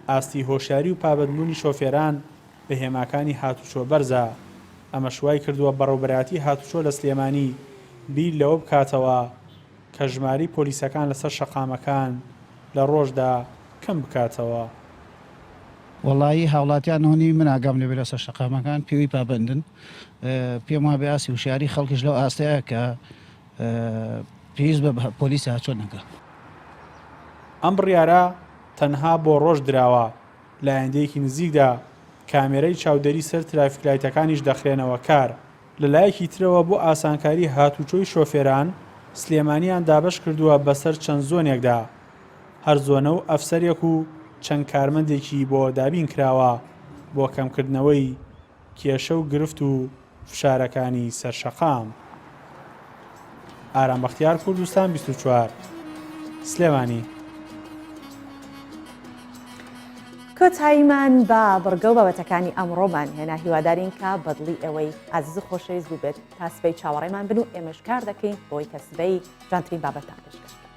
ئاستی هۆشیاری و پابەندبوونی شۆفێران بە هێماکانی هاتوچۆ بەرزە. ئەمە شوای کردووە بەڕێوەبەرایەتی هاتوچۆ لە سلێمانی بیر لەوە بکاتەوە کە ژماری پۆلیسەکان لەسەر شەقامەکان لە ڕۆژدا کەم بکاتەوە. وەڵایی هاوڵاتیان هۆنی من ئاگام لەبێ لەسەر شەقامەکان پێوی پابندن. پێم وابێ ئاسی وشیاری خەڵکیش لەو ئاستەیە کە پێویست بە پۆلیسی هاتوچۆ نەکە. ئەم بڕیارە تەنها بۆ ڕۆژ دراوە. لە ئایندەیەکی نزیکدا کامێرەی چاودێری سەر ترافیک لایتەکانیش دەخرێنەوە کار. لەلایەکی ترەوە بۆ ئاسانکاری هاتوچۆی شۆفێران سلێمانیان دابەش کردووە بەسەر چەند زۆنێکدا. هەر زۆنە و ئەفسەرێک و چەند کارمەندێکی بۆ دابین کراوە بۆ کەمکردنەوەی کێشە و گرفت و فشارەکانی سەرشەقام. ئارام بەختیار، کوردستان 24 سلێمانی. کۆتاییمان بە بڕگە و بابەتەکانی ئەمڕۆمان هێنا. هیوادارین کە بەدڵی ئەوەی ئازیز و خۆشەویست بووبێت تا سبەی چاوەڕێمان بن و ئێمەش کار دەکەین بۆی کە سبەی جانترین بابەتان پێشکەش بکەین.